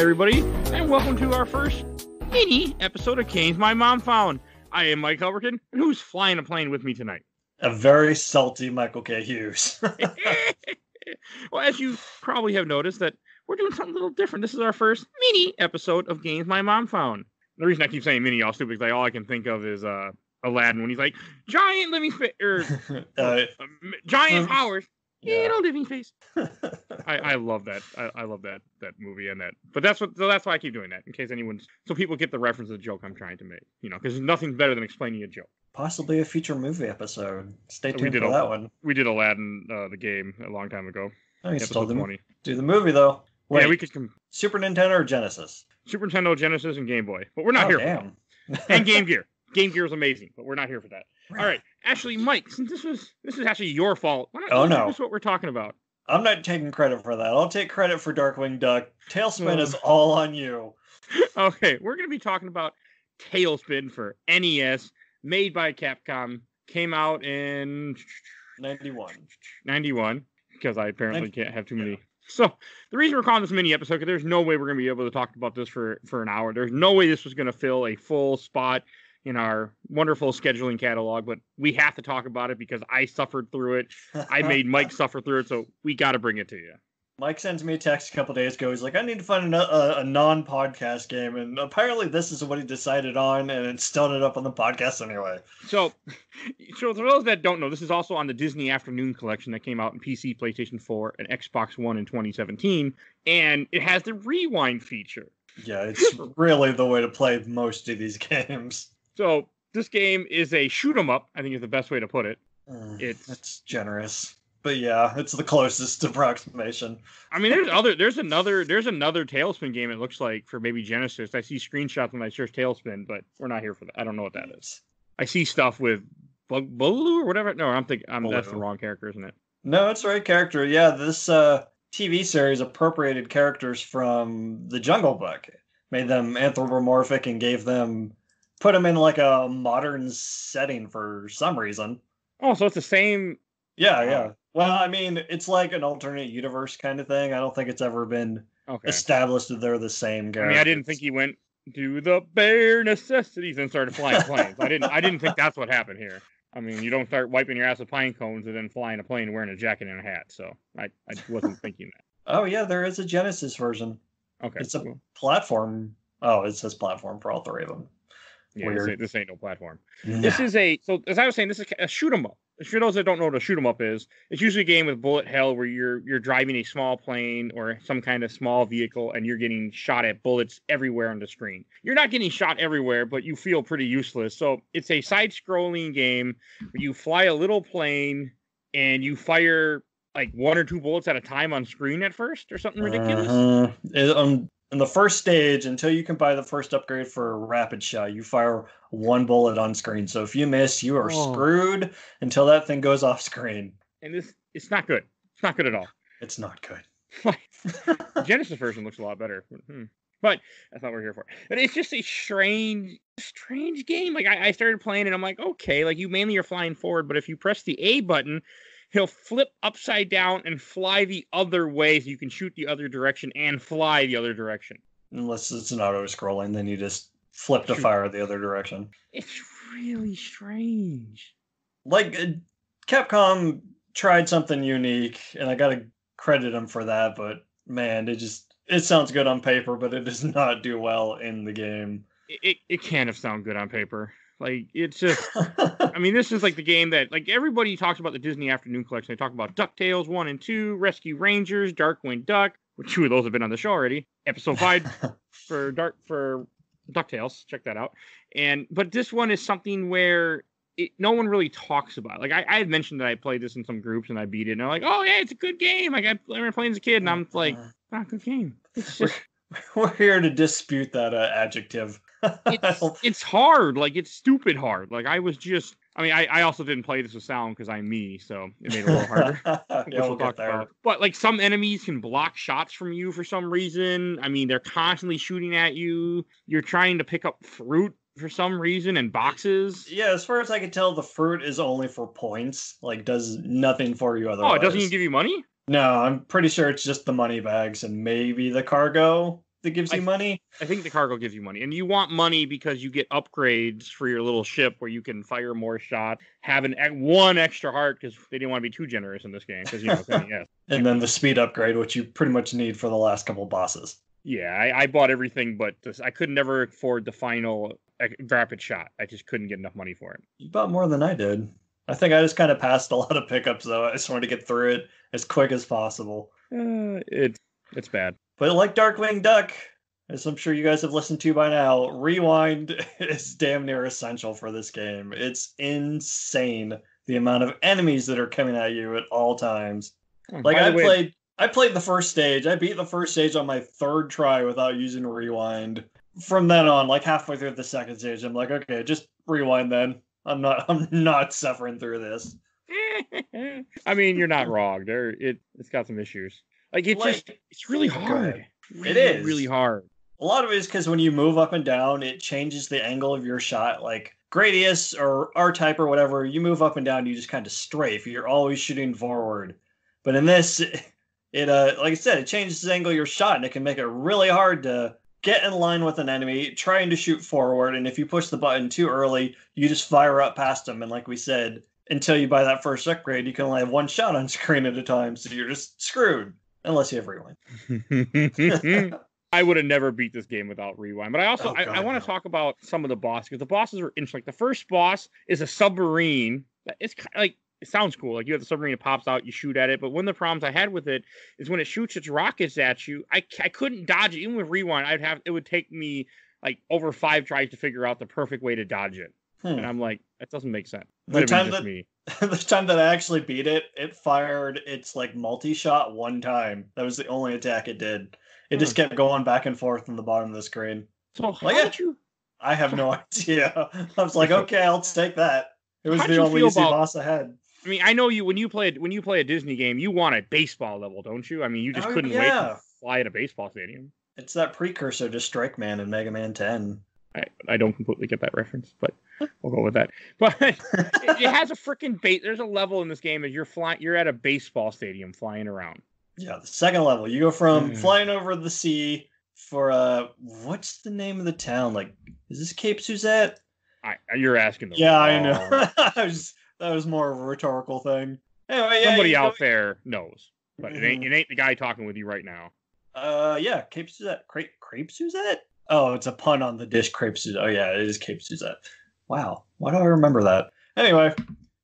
everybody, and welcome to our first mini episode of Games My Mom Found. I am Mike Albertin, and who's flying a plane with me tonight? A very salty Michael K. Hughes. Well, as you probably have noticed, that we're doing something a little different. This is our first mini episode of Games My Mom Found. The reason I keep saying mini all stupid is like all I can think of is Aladdin when he's like, giant living space, or giant powers. Yeah. Living space. I love that. I love that movie and that. But that's why I keep doing that, in case so people get the reference of the joke I'm trying to make. Because nothing's better than explaining a joke. Possibly a future movie episode. Stay tuned for that one. We did Aladdin, the game, a long time ago. Oh, you still do the movie though. Wait, yeah, we could Super Nintendo or Genesis? Super Nintendo, Genesis, and Game Boy. But we're not here for that. And Game Gear. Game Gear is amazing, but we're not here for that. Right. All right. Actually, Mike, since this is actually your fault, why not tell us what we're talking about? I'm not taking credit for that. I'll take credit for Darkwing Duck. Tailspin is all on you. Okay, we're going to be talking about Tailspin for NES, made by Capcom, came out in 91, because I apparently can't have too many. Yeah. So the reason we're calling this mini episode, because there's no way we're going to be able to talk about this for an hour. There's no way this was going to fill a full spot in our wonderful scheduling catalog, but we have to talk about it because I suffered through it. I made Mike suffer through it, so we got to bring it to you. Mike sends me a text a couple days ago. He's like, I need to find a non-podcast game, and apparently this is what he decided on, and it still ended up on the podcast anyway. So for those that don't know, this is also on the Disney Afternoon Collection that came out in PC, PlayStation 4, and Xbox One in 2017, and it has the rewind feature. Yeah, it's really the way to play most of these games. So this game is a shoot 'em up, I think is the best way to put it. It's generous. But yeah, it's the closest approximation. I mean, there's another Tailspin game, it looks like, for maybe Genesis. I see screenshots when I search Tailspin, but we're not here for that. I don't know what that is. I see stuff with Boogaloo or whatever. No, that's the wrong character, isn't it? No, it's the right character. Yeah, this TV series appropriated characters from the Jungle Book, made them anthropomorphic and put them in like a modern setting for some reason. Oh, so it's the same. Yeah. Well, I mean, it's like an alternate universe kind of thing. I don't think it's ever been established that they're the same guy. I mean, I didn't think he went to the bare necessities and started flying planes. I didn't think that's what happened here. I mean, you don't start wiping your ass with pine cones and then flying a plane and wearing a jacket and a hat. So I wasn't thinking that. Oh yeah, there is a Genesis version. Okay, it's a platform. Oh, it says platform for all three of them. Yeah, this ain't no platform. Nah. This is so as I was saying, this is a shoot 'em up. For those that don't know what a shoot 'em up is, it's usually a game with bullet hell where you're driving a small plane or some kind of small vehicle and you're getting shot at bullets everywhere on the screen. You're not getting shot everywhere, but you feel pretty useless. So it's a side-scrolling game where you fly a little plane and you fire like one or two bullets at a time on screen at first or something ridiculous. In the first stage, until you can buy the first upgrade for a rapid shot, you fire one bullet on screen. So if you miss, you are screwed until that thing goes off screen. And it's not good. It's not good at all. It's not good. The Genesis version looks a lot better. But that's not what we're here for. But it's just a strange game. Like I started playing and I'm like, okay, like you mainly are flying forward, but if you press the A button, he'll flip upside down and fly the other way so you can shoot the other direction and fly the other direction. Unless it's an auto-scrolling, then you just flip to fire the other direction. It's really strange. Like, Capcom tried something unique, and I gotta credit them for that, but man, it sounds good on paper, but it does not do well in the game. It can't have sound good on paper. Like, it's just, I mean, this is like the game that, like, everybody talks about the Disney Afternoon Collection. They talk about DuckTales 1 and 2, Rescue Rangers, Darkwing Duck, which two of those have been on the show already. Episode 5 for DuckTales. Check that out. But this one is something where no one really talks about. Like, I had mentioned that I played this in some groups and I beat it. And they're like, oh, yeah, it's a good game. I remember playing as a kid. And I'm like, not a good game. It's just... We're here to dispute that adjective. It's hard. Like, it's stupid hard. Like, I also didn't play this with sound because I'm me, so it made it a little harder. Yeah, we'll get there. But, like, some enemies can block shots from you for some reason. I mean, they're constantly shooting at you. You're trying to pick up fruit for some reason in boxes. Yeah, as far as I can tell, the fruit is only for points. Like, does nothing for you otherwise. Oh, it doesn't even give you money? No, I'm pretty sure it's just the money bags and maybe the cargo. that gives you money? I think the cargo gives you money. And you want money because you get upgrades for your little ship where you can fire more shots, have one extra heart because they didn't want to be too generous in this game because, it's NES. And then the speed upgrade, which you pretty much need for the last couple bosses. Yeah, I bought everything, but I could never afford the final rapid shot. I just couldn't get enough money for it. You bought more than I did. I think I just kind of passed a lot of pickups, though. I just wanted to get through it as quick as possible. It's bad. But like Darkwing Duck, as I'm sure you guys have listened to by now, rewind is damn near essential for this game. It's insane the amount of enemies that are coming at you at all times. Like I played the first stage. I beat the first stage on my third try without using rewind. From then on, like halfway through the second stage, I'm like, okay, just rewind then. I'm not suffering through this. I mean, you're not wrong. It's got some issues. Like it's really hard. It is really hard. A lot of it is because when you move up and down, it changes the angle of your shot. Like Gradius or R-Type or whatever, you move up and down, you just kind of strafe. You're always shooting forward. But in this, it like I said, it changes the angle of your shot, and it can make it really hard to get in line with an enemy trying to shoot forward. And if you push the button too early, you just fire up past them. And like we said, until you buy that first upgrade, you can only have one shot on screen at a time, so you're just screwed unless you have rewind. I would have never beat this game without rewind. But I also I want to talk about some of the bosses, because the bosses are interesting. Like the first boss is a submarine. It's kind of like, it sounds cool. Like you have the submarine, it pops out, you shoot at it. But one of the problems I had with it is when it shoots its rockets at you, I couldn't dodge it. Even with rewind, it would take me like over 5 tries to figure out the perfect way to dodge it. And I'm like, that doesn't make sense. The time that I actually beat it, it fired its like multi-shot one time. That was the only attack it did. It just kept going back and forth on the bottom of the screen. So how did you? I have no idea. I was like, okay, I'll take that. It was the only easy boss I had. I mean, I know you when you play a Disney game, you want a baseball level, don't you? I mean, you just couldn't wait to fly at a baseball stadium. It's that precursor to Strike Man in Mega Man 10. I don't completely get that reference, but we'll go with that. But it has a freaking base. There's a level in this game as you're at a baseball stadium flying around. Yeah, the second level, you go from flying over the sea for what's the name of the town? Like, is this Cape Suzette? You're asking. I know. That was more of a rhetorical thing. Anyway, somebody out there knows, but it ain't the guy talking with you right now. Yeah, Cape Suzette, Crepe Suzette. Oh, it's a pun on the dish Crepe Suzette. Oh yeah, it is Cape Suzette. Wow, why do I remember that? Anyway,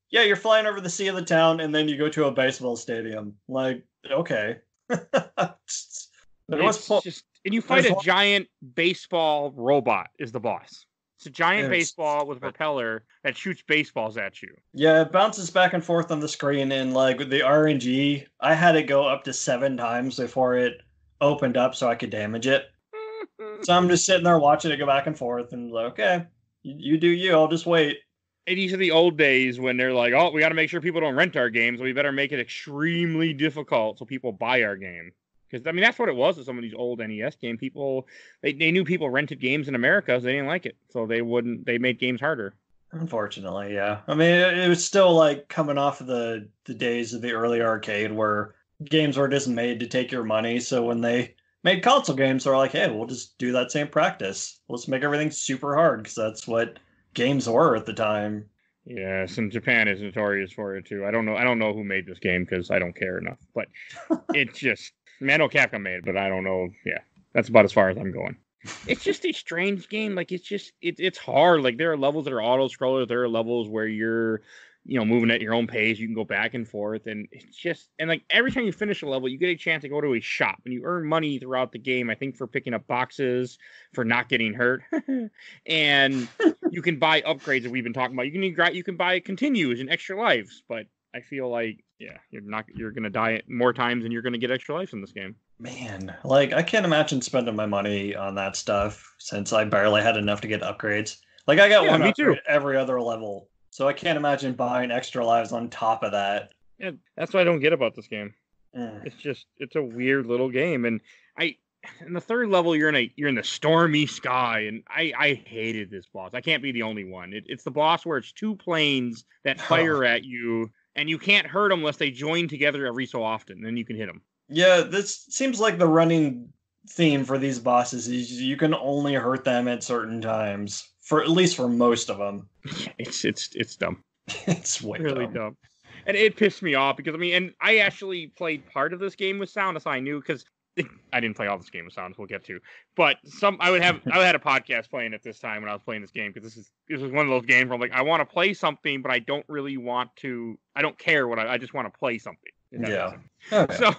yeah, you're flying over the sea of the town, and then you go to a baseball stadium. Like, okay. And you fight a giant baseball robot is the boss. It's a giant baseball with a propeller that shoots baseballs at you. Yeah, it bounces back and forth on the screen, and like the RNG, I had it go up to 7 times before it opened up so I could damage it. So I'm just sitting there watching it go back and forth, and like, okay, you do you, I'll just wait. And these are the old days when they're like, oh, we got to make sure people don't rent our games, so we better make it extremely difficult so people buy our game. Because, I mean, that's what it was with some of these old NES games. People, they knew people rented games in America, so they didn't like it. So they made games harder. Unfortunately, yeah. I mean, it was still like coming off of the days of the early arcade where games were just made to take your money. So when they made console games, they're like, hey, we'll just do that same practice. Let's make everything super hard, because that's what games were at the time. Yes, and Japan is notorious for it too. I don't know who made this game because I don't care enough. But it's just, I mean, I know Capcom made it, but I don't know. Yeah, that's about as far as I'm going. It's just a strange game. Like it's hard. Like there are levels that are auto scrollers. There are levels where you're, moving at your own pace. You can go back and forth, and it's just, and like every time you finish a level, you get a chance to go to a shop, and you earn money throughout the game. I think for picking up boxes, for not getting hurt, and you can buy upgrades that we've been talking about. You can buy continues and extra lives, but I feel like you're gonna die more times than you're gonna get extra lives in this game. Man, like I can't imagine spending my money on that stuff since I barely had enough to get upgrades. Like I got one upgrade every other level. So I can't imagine buying extra lives on top of that. Yeah, that's what I don't get about this game. It's a weird little game, and in the third level you're in the stormy sky, and I hated this boss. I can't be the only one. It's the boss where it's 2 planes that fire at you, and you can't hurt them unless they join together every so often. Then you can hit them. Yeah, this seems like the running theme for these bosses is you can only hurt them at certain times, for at least for most of them. It's dumb. It's way really dumb. And it pissed me off because and I actually played part of this game with sound, so I knew because I didn't play all this game with sound. We'll get to, but I would have a podcast playing at this time when I was playing this game because this is one of those games where I'm like I want to play something, but I don't really want to. I don't care what I just want to play something. Yeah. Okay. So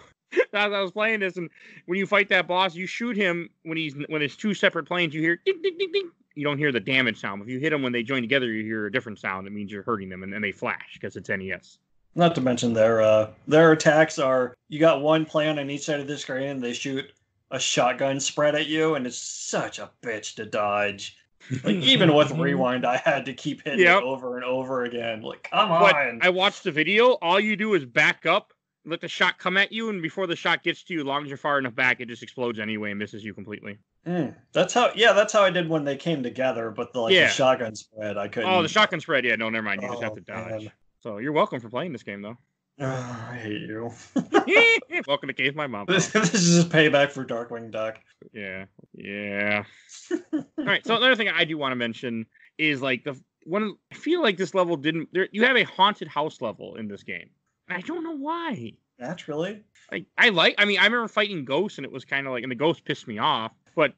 as I was playing this, and when you fight that boss, you shoot him when it's two separate planes. You hear ding ding ding ding. You don't hear the damage sound. If you hit them when they join together, you hear a different sound. It means you're hurting them, and they flash because it's NES. Not to mention their attacks are, you got one plan on each side of the screen, and they shoot a shotgun spread at you, and it's such a bitch to dodge. Like, even with Rewind, I had to keep hitting it over and over again. Like, come on. I watched the video. All you do is back up, let the shot come at you, and before the shot gets to you, as long as you're far enough back, it just explodes anyway and misses you completely. That's how I did when they came together, but the shotgun spread, I couldn't. Oh, the shotgun spread, yeah, no, never mind. You just have to dodge. Man. So you're welcome for playing this game, though. I hate you. Welcome to Cave My Mom. This is just payback for Darkwing Duck. Yeah. All right, so another thing I do want to mention is I feel like this level you have a haunted house level in this game. And I don't know why. Naturally. I remember fighting ghosts, and it was kind of and the ghost pissed me off, but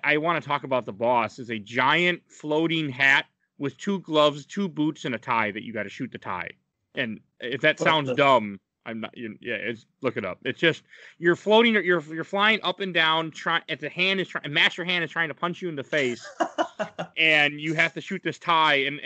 I want to talk about the boss is a giant floating hat with 2 gloves, 2 boots, and a tie that you got to shoot the tie. And if that sounds dumb, I'm not. Look it up. It's just you're floating, you're flying up and down. Master Hand is trying to punch you in the face, and you have to shoot this tie, and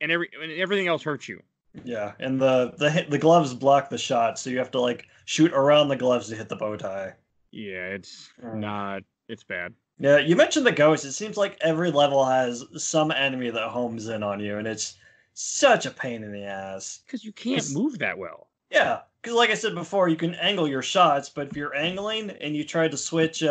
everything else hurts you. Yeah, and the gloves block the shot, so you have to shoot around the gloves to hit the bow tie. Yeah, it's bad. Yeah, you mentioned the ghost. It seems like every level has some enemy that homes in on you, and it's such a pain in the ass. Because you can't move that well. Yeah, because like I said before, you can angle your shots, but if you're angling and you try to switch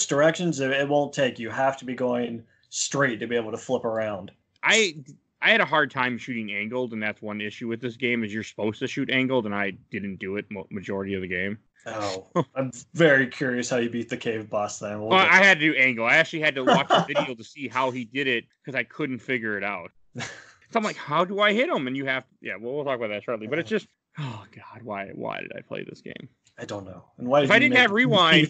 directions, it won't take. You have to be going straight to be able to flip around. I had a hard time shooting angled, and that's one issue with this game is you're supposed to shoot angled, and I didn't do it majority of the game. Oh, I'm very curious how you beat the cave boss then. I had to do angle. I actually had to watch a video to see how he did it because I couldn't figure it out. So I'm like, how do I hit him? And you have we'll talk about that shortly. But it's just, oh God, why did I play this game? I don't know. And why? If I didn't have rewind,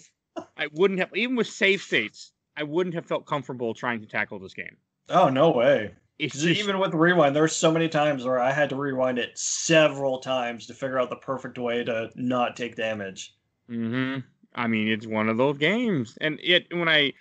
I wouldn't have. Even with save states, I wouldn't have felt comfortable trying to tackle this game. Oh, no way. Even with rewind, there were so many times where I had to rewind it several times to figure out the perfect way to not take damage. Mm-hmm. I mean, it's one of those games, and when I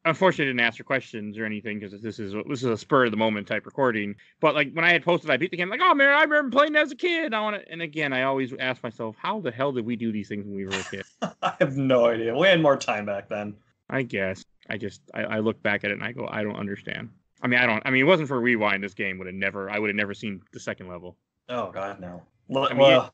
unfortunately didn't answer questions or anything because this is a spur of the moment type recording. But when I had posted, I beat the game. Oh man, I remember playing as a kid. And again, I always ask myself, how the hell did we do these things when we were a kid? I have no idea. We had more time back then. I guess. I look back at it and I go, I don't understand. It wasn't for rewind. This game I would have never seen the second level. Oh God, no. Well,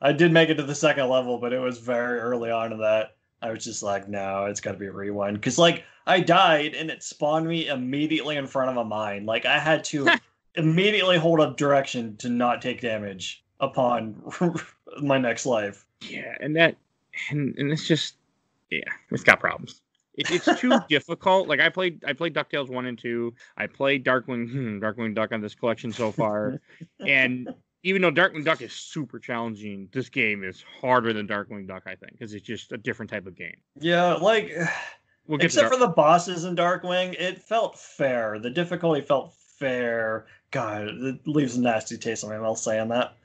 I did make it to the second level, but it was very early on in that. I was just like, no, it's got to be a rewind. Because, I died, and it spawned me immediately in front of a mine. I had to immediately hold up direction to not take damage upon my next life. Yeah, and it's just, it's got problems. It's too difficult. I played DuckTales 1 and 2. I played Darkwing Duck on this collection so far. And even though Darkwing Duck is super challenging, this game is harder than Darkwing Duck, I think, because it's just a different type of game. Yeah, except for the bosses in Darkwing, it felt fair. The difficulty felt fair. God, it leaves a nasty taste in my mouth saying that.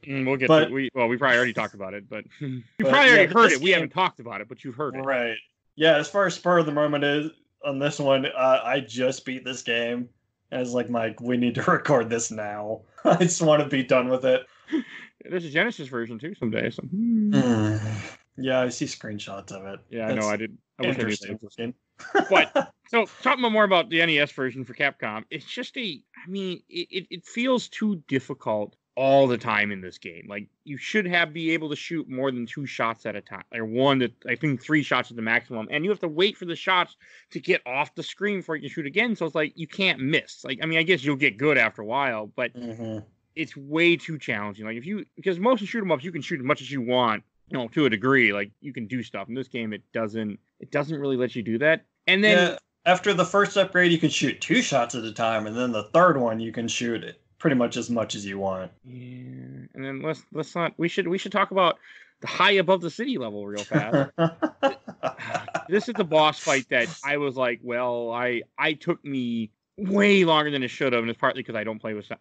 We'll get to it. We probably already talked about it, but you probably already heard it. We haven't talked about it, but you've heard it. Right. Yeah, as far as spur of the moment is on this one, I just beat this game. As we need to record this now. I just want to be done with it. There's a Genesis version too someday. So. Yeah, I see screenshots of it. Yeah, I know. I did. I wish I knew that. But so talking more about the NES version for Capcom, it's just it feels too difficult all the time in this game. You should be able to shoot more than 2 shots at a time, or one that I think 3 shots at the maximum, and you have to wait for the shots to get off the screen before you can shoot again. So it's you can't miss. I guess you'll get good after a while, but it's way too challenging. Because most of shoot 'em ups you can shoot as much as you want To a degree, like you can do stuff. In this game, it doesn't really let you do that. And then after the first upgrade, you can shoot 2 shots at a time, and then the third one you can shoot it pretty much as much as you want. Yeah, and then let's not. We should talk about the high above the city level real fast. This is the boss fight that I was like, well, I took me way longer than it should have, and it's partly because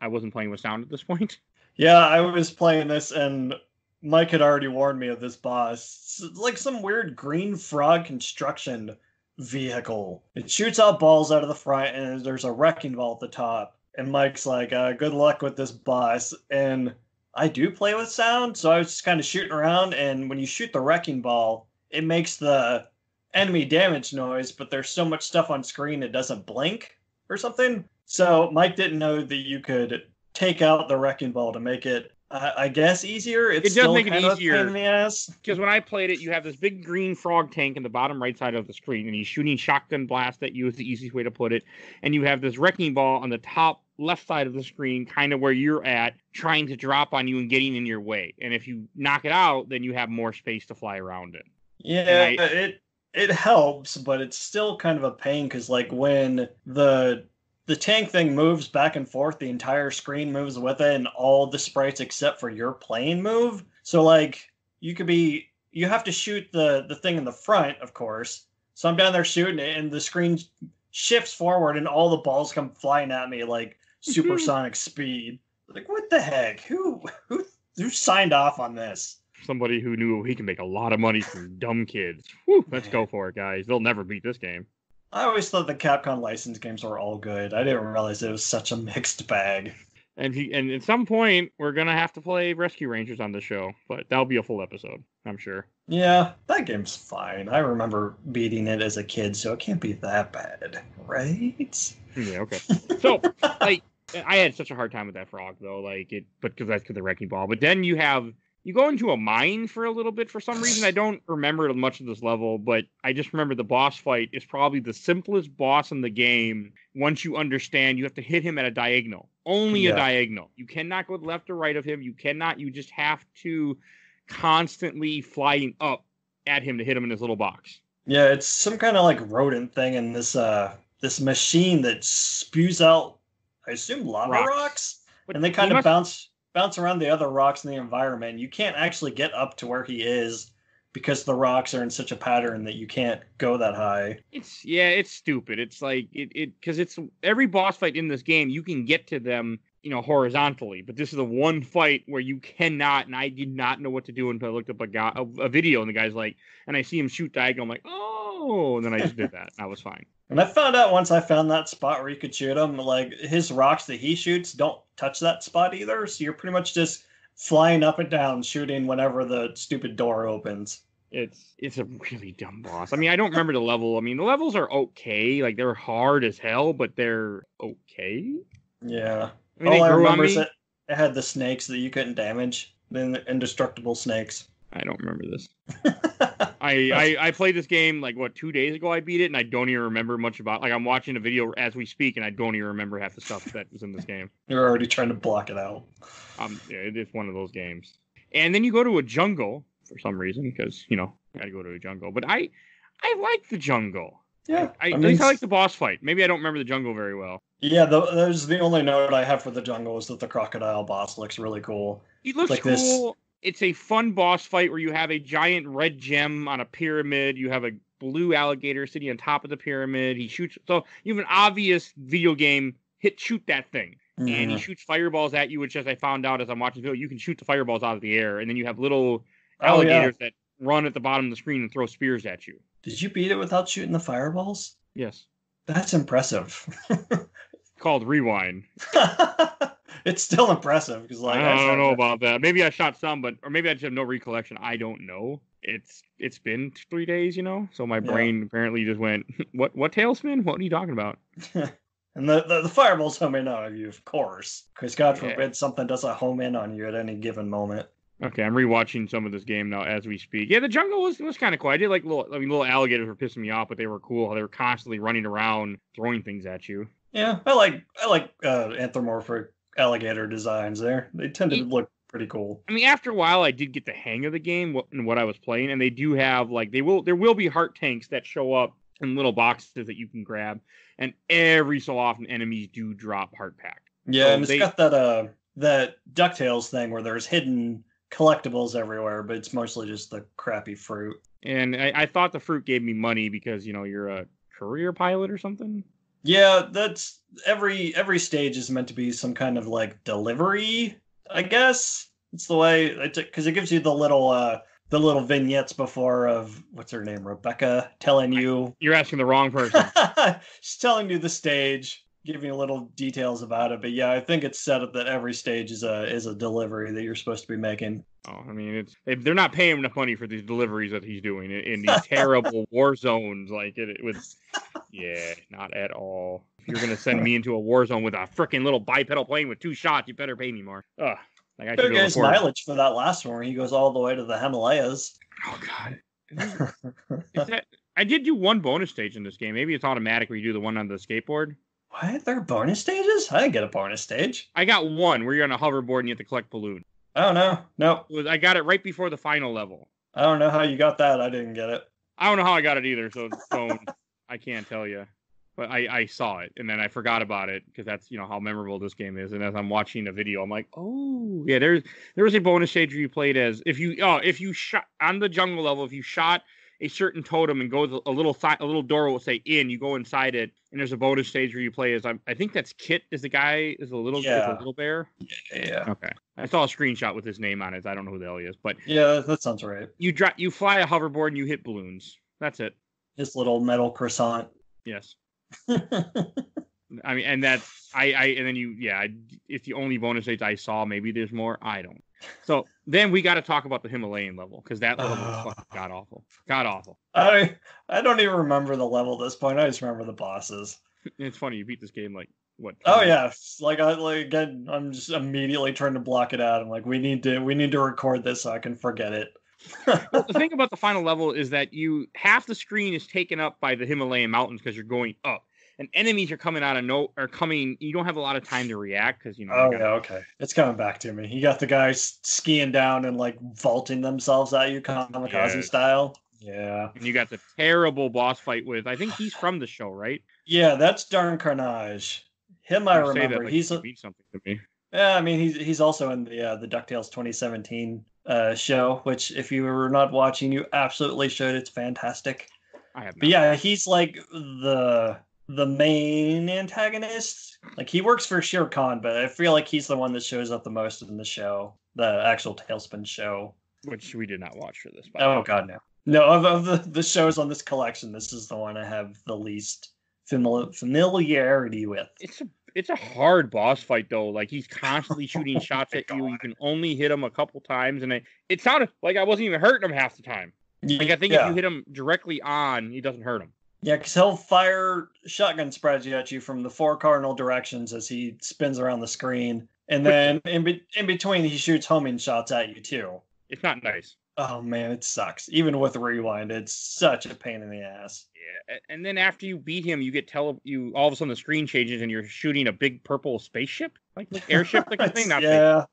I wasn't playing with sound at this point. Yeah, I was playing this, and Mike had already warned me of this boss. It's like some weird green frog construction vehicle. It shoots out balls out of the front, and there's a wrecking ball at the top. And Mike's like, good luck with this boss. And I do play with sound, so I was just kind of shooting around, and when you shoot the wrecking ball, it makes the enemy damage noise, but there's so much stuff on screen it doesn't blink or something. So Mike didn't know that you could take out the wrecking ball to make it, I guess, easier. It does make it easier. Pain in the ass. Because when I played it, you have this big green frog tank in the bottom right side of the screen, and he's shooting shotgun blast at you is the easiest way to put it. And you have this wrecking ball on the top left side of the screen, kind of where you're at, trying to drop on you and getting in your way. And if you knock it out, then you have more space to fly around it. Yeah, it helps, but it's still kind of a pain because, like, when the tank thing moves back and forth, the entire screen moves with it, and all the sprites except for your plane move. So, like, you have to shoot the thing in the front, of course. So I'm down there shooting it, and the screen shifts forward, and all the balls come flying at me like supersonic speed. Like, what the heck? Who signed off on this? Somebody who knew he can make a lot of money from dumb kids. Whew, let's go for it, guys. They'll never beat this game. I always thought the Capcom licensed games were all good. I didn't realize it was such a mixed bag. And at some point, we're going to have to play Rescue Rangers on the show, but that'll be a full episode, I'm sure. Yeah, that game's fine. I remember beating it as a kid, so it can't be that bad, right? Yeah, okay. So, like, I had such a hard time with that frog, though, because that's the wrecking ball. But then you go into a mine for a little bit for some reason. I don't remember much of this level, but I just remember the boss fight is probably the simplest boss in the game. Once you understand, you have to hit him at a diagonal. Only a diagonal. You cannot go left or right of him. You just have to constantly flying up at him to hit him in his little box. Yeah, it's some kind of like rodent thing in this machine that spews out, I assume, lava rocks. And they kind of bounce around the other rocks in the environment. You can't actually get up to where he is because the rocks are in such a pattern that you can't go that high. It's stupid. It's like because it's every boss fight in this game you can get to them, horizontally, but this is the one fight where you cannot, and I did not know what to do until I looked up a video, and the guy's like, and I see him shoot diagonal, I'm like, oh, and then I just did that. I was fine. And I found out once I found that spot where you could shoot him, like, his rocks that he shoots don't touch that spot either, so you're pretty much just flying up and down, shooting whenever the stupid door opens. It's a really dumb boss. I mean, I don't remember the level. I mean, the levels are okay. Like, they're hard as hell, but they're okay. Yeah. I mean, all I remember is that it had the snakes that you couldn't damage. The indestructible snakes. I don't remember this. I played this game, 2 days ago I beat it, and I don't even remember much about it. Like, I'm watching a video as we speak, and I don't even remember half the stuff that was in this game. You're already trying to block it out. Yeah, it's one of those games. And then you go to a jungle, for some reason, because, you gotta go to a jungle. But I like the jungle. Yeah. At least I like the boss fight. Maybe I don't remember the jungle very well. Yeah, there's the only note I have for the jungle is that the crocodile boss looks really cool. He looks like cool. It's a fun boss fight where you have a giant red gem on a pyramid. You have a blue alligator sitting on top of the pyramid. He shoots. So you have an obvious video game shoot that thing. Mm-hmm. And he shoots fireballs at you, which, as I found out as I'm watching the video, you can shoot the fireballs out of the air. And then you have little alligators that run at the bottom of the screen and throw spears at you. Did you beat it without shooting the fireballs? Yes. That's impressive. Called Rewind. It's still impressive because I don't know about that. Maybe I shot some, or maybe I just have no recollection. I don't know. It's been 3 days, so my brain apparently just went, what tailspin? What are you talking about? And the fireballs home in on you, of course, because God forbid something doesn't home in on you at any given moment. Okay, I'm rewatching some of this game now as we speak. Yeah, the jungle was kind of cool. I did like little alligators were pissing me off, but they were cool. They were constantly running around, throwing things at you. Yeah, I like anthropomorphic alligator designs there. They tend to look pretty cool. I mean, after a while, I did get the hang of the game and what I was playing, and they do have like there will be heart tanks that show up in little boxes that you can grab, and every so often enemies do drop heart pack. Yeah, so and it's got that DuckTales thing where there's hidden collectibles everywhere, but it's mostly just the crappy fruit. And I thought the fruit gave me money because you're a career pilot or something. Yeah, that's every stage is meant to be some kind of like delivery, I guess. It's the way because it gives you the little vignettes before of what's her name, Rebecca, telling you. You're asking the wrong person. She's telling you the stage, giving you little details about it. But yeah, I think it's set up that every stage is a delivery that you're supposed to be making. Oh, I mean, they're not paying enough money for these deliveries that he's doing in these terrible war zones. Like yeah, not at all. If you're gonna send me into a war zone with a freaking little bipedal plane with 2 shots, you better pay me more. Ugh. Like I should get mileage for that last one where he goes all the way to the Himalayas. Oh God. Is that? I did do one bonus stage in this game. Maybe it's automatic where you do the one on the skateboard. What? There are bonus stages? I didn't get a bonus stage. I got one where you're on a hoverboard and you have to collect balloons. Oh, no. Nope. I got it right before the final level. I don't know how you got that. I didn't get it. I don't know how I got it either, so I can't tell you. But I saw it, and then I forgot about it, because that's, how memorable this game is. And as I'm watching the video, I'm like, oh, yeah, there was a bonus stage where you played as, if you shot, on the jungle level, if you shot a certain totem and goes a little door will say in, you go inside it, and there's a bonus stage where you play as, I think that's Kit is the guy, is a little bear. Yeah. Okay. I saw a screenshot with his name on it. I don't know who the hell he is, but yeah, that sounds right. You fly a hoverboard and you hit balloons. That's it. This little metal croissant. Yes. I mean, and that's and then it's the only bonus stage I saw. Maybe there's more. I don't. So then we got to talk about the Himalayan level, because that level was fucking god awful. I don't even remember the level at this point. I just remember the bosses. It's funny, you beat this game like what? Oh yeah, again, I'm just immediately trying to block it out. I'm like, we need to record this so I can forget it. Well, the thing about the final level is that half the screen is taken up by the Himalayan mountains because you're going up, and enemies are coming you don't have a lot of time to react because okay, it's coming back to me. You got the guys skiing down and like vaulting themselves at you, kamikaze style. Yeah, and you got the terrible boss fight with, I think he's from the show, right? Yeah, that's Darn Carnage. Him, I remember. He's something to me. Yeah, I mean he's also in the DuckTales 2017 show, which if you were not watching, you absolutely should. It's fantastic. I have not. But yeah, he's like the main antagonist. Like he works for Shere Khan, but I feel like he's the one that shows up the most in the show, the actual Tailspin show, which we did not watch for this. Oh God, no. No, of the shows on this collection, this is the one I have the least familiarity with. It's a hard boss fight though. Like he's constantly shooting shots at you. You can only hit him a couple times, and it sounded like I wasn't even hurting him half the time. Like I think if you hit him directly on, he doesn't hurt him. Yeah, because he'll fire shotgun spreads at you from the 4 cardinal directions as he spins around the screen, and then in between he shoots homing shots at you too. It's not nice. Oh man, it sucks. Even with rewind, it's such a pain in the ass. Yeah, and then after you beat him, you get all of a sudden the screen changes and you're shooting a big purple spaceship, like airship, like a thing. Not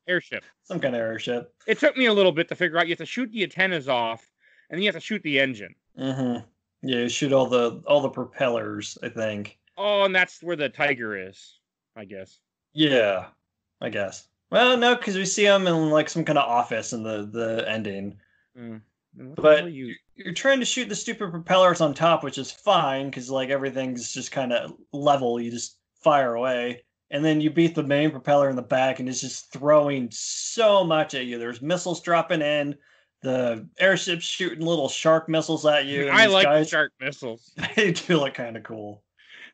airship. Some kind of airship. It took me a little bit to figure out. You have to shoot the antennas off, and then you have to shoot the engine. Mm-hmm. Yeah, you shoot all the propellers, I think. Oh, and that's where the tiger is, I guess. Yeah, I guess. Well, no, because we see him in like some kind of office in the ending. But you're trying to shoot the stupid propellers on top, which is fine because like everything's just kind of level. You just fire away, and then you beat the main propeller in the back, and it's just throwing so much at you. There's missiles dropping in, the airship's shooting little shark missiles at you. I like shark missiles. They do look kind of cool.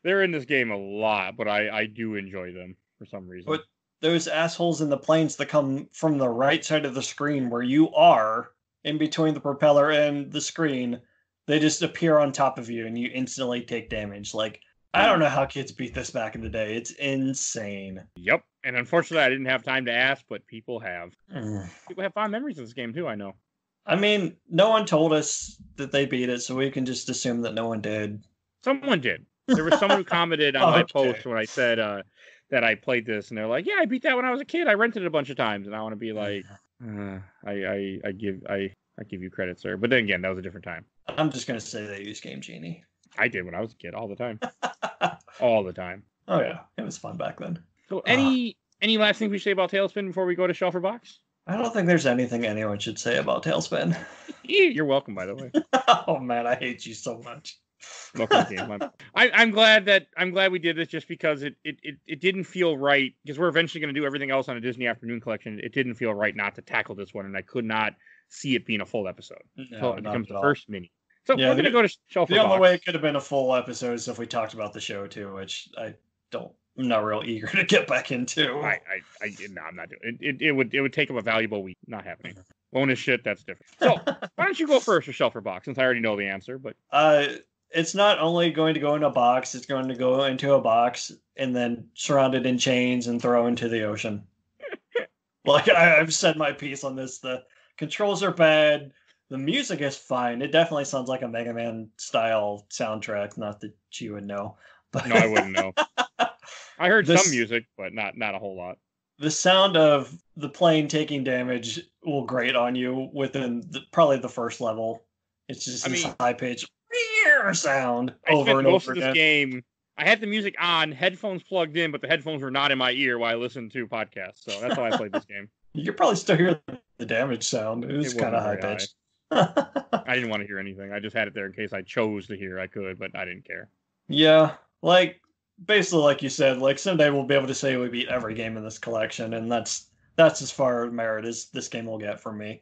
They're in this game a lot, but I do enjoy them for some reason. But those assholes in the planes that come from the right side of the screen where you are, in between the propeller and the screen, they just appear on top of you and you instantly take damage. Like, I don't know how kids beat this back in the day. It's insane. Yep. And unfortunately, I didn't have time to ask, but people have. People have fond memories of this game, too, I know. I mean, no one told us that they beat it, so we can just assume that no one did. Someone did. There was someone who commented on my post when I said that that I played this, and they're like, "Yeah, I beat that when I was a kid. I rented it a bunch of times," and I want to be like, I give you credit, sir. But then again, that was a different time. I'm just gonna say they use Game Genie. I did when I was a kid, all the time, all the time. Oh yeah, it was fun back then. So any last things we say about Tailspin before we go to Shelf or Box? I don't think there's anything anyone should say about Tailspin. You're welcome, by the way. Oh man, I hate you so much. I'm glad we did this just because it didn't feel right, because we're eventually going to do everything else on a Disney Afternoon Collection. It didn't feel right not to tackle this one, and I could not see it being a full episode. So it becomes the first mini. So we're going to go to Shelf or Box. The only way it could have been a full episode is if we talked about the show too, which I'm not real eager to get back into. No, I'm not doing it. It would take up a valuable week. Not happening. Bonus shit, that's different. So why don't you go first for Shelf or Box, since I already know the answer, but it's not only going to go in a box, it's going to go into a box and then surrounded in chains and throw into the ocean. Like, I've said my piece on this. The controls are bad. The music is fine. It definitely sounds like a Mega Man style soundtrack. Not that you would know. But no, I wouldn't know. I heard some music, but not a whole lot. The sound of the plane taking damage will grate on you within probably the first level. It's just this high-pitched sound over and over again. This game, I had the music on, headphones plugged in, but the headphones were not in my ear while I listened to podcasts. So that's how I played this game. You could probably still hear the damage sound. It was kind of high-pitched. I didn't want to hear anything. I just had it there in case I chose to hear. I could, but I didn't care. Yeah, basically, like you said, someday we'll be able to say we beat every game in this collection, and that's as far merit as this game will get from me.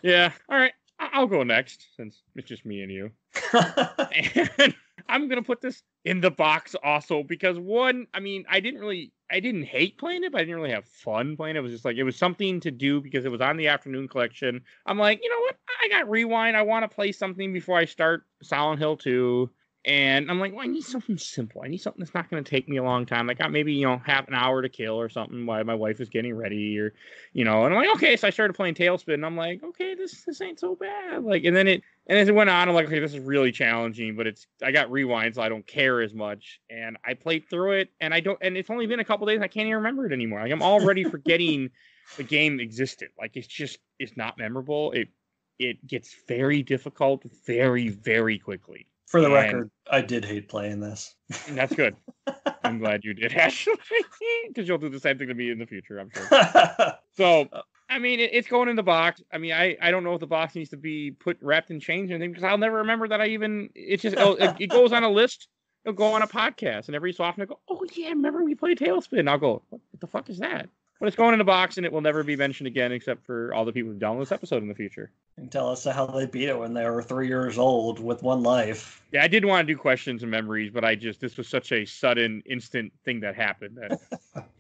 Yeah, all right. I'll go next, since it's just me and you. And I'm going to put this in the box also, because I didn't hate playing it, but I didn't really have fun playing it. It was just it was something to do because it was on the Afternoon Collection. I'm like, you know what? I got Rewind. I want to play something before I start Silent Hill 2. And I'm like, well, I need something simple. I need something that's not going to take me a long time. I got maybe, half an hour to kill or something while my wife is getting ready, or, and I'm like, okay. So I started playing Tailspin, and I'm like, okay, this ain't so bad. And as it went on, I'm like, okay, this is really challenging, but I got Rewind, so I don't care as much. And I played through it, and and it's only been a couple days, and I can't even remember it anymore. I'm already forgetting the game existed. It's not memorable. It gets very difficult very, very quickly. For the record, I did hate playing this. And that's good. I'm glad you did, actually, because you'll do the same thing to me in the future, I'm sure. So, it's going in the box. I don't know if the box needs to be wrapped in chains or anything, because I'll never remember that it goes on a list. It'll go on a podcast, and every so often I go, oh yeah, remember we played Tailspin? I'll go, what the fuck is that? But it's going in a box, and it will never be mentioned again, except for all the people who've downloaded this episode in the future. And tell us how they beat it when they were 3 years old with one life. Yeah, I did want to do questions and memories, but this was such a sudden, instant thing that happened that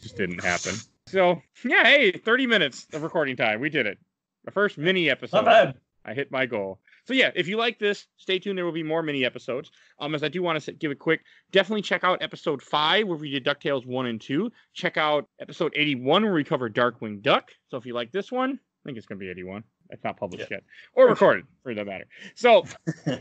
just didn't happen. So, yeah, hey, 30 minutes of recording time. We did it. The first mini episode. Not bad. I hit my goal. So yeah, if you like this, stay tuned. There will be more mini episodes. As I do want to give a quick, definitely check out episode 5 where we did DuckTales 1 and 2. Check out episode 81 where we cover Darkwing Duck. So if you like this one, I think it's going to be 81. It's not published yet. Or recorded, for that matter. So,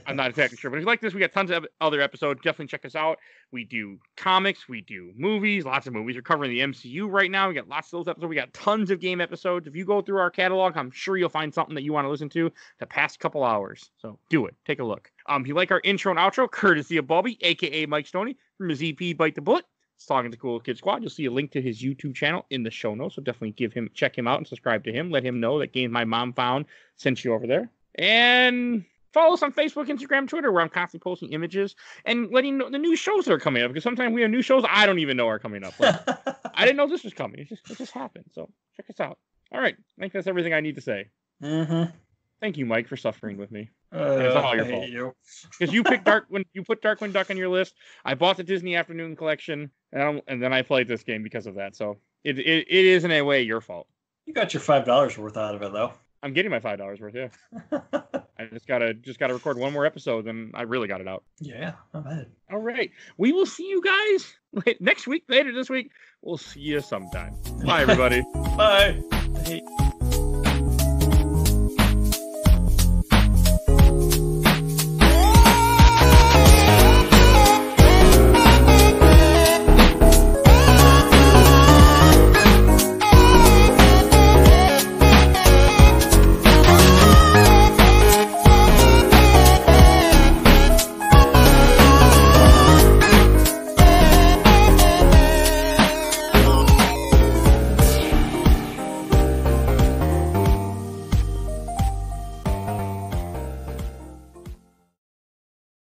I'm not exactly sure. But if you like this, we got tons of other episodes. Definitely check us out. We do comics. We do movies. Lots of movies. We're covering the MCU right now. We got lots of those episodes. We got tons of game episodes. If you go through our catalog, I'm sure you'll find something that you want to listen to the past couple hours. So, do it. Take a look. If you like our intro and outro, courtesy of Bobby, a.k.a. Mike Stoney, from his EP, Bite the Bullet. Talking to Cool Kid Squad. You'll see a link to his YouTube channel in the show notes, so definitely check him out and subscribe to him. Let him know that Games My Mom Found sent you over there. And follow us on Facebook, Instagram, Twitter, where I'm constantly posting images and letting know the new shows that are coming up, because sometimes we have new shows I don't even know are coming up. I didn't know this was coming. It just happened. So check us out. All right. I think that's everything I need to say. Mm-hmm. Thank you, Mike, for suffering with me. It's all your fault. Because you picked when you put Darkwing Duck on your list. I bought the Disney Afternoon Collection, and then I played this game because of that. So it is in a way your fault. You got your $5 worth out of it, though. I'm getting my $5 worth, yeah. I just gotta record one more episode, and I really got it out. Yeah, not bad. All right, we will see you guys next week. Later this week, we'll see you sometime. Bye, everybody. Bye. Hey.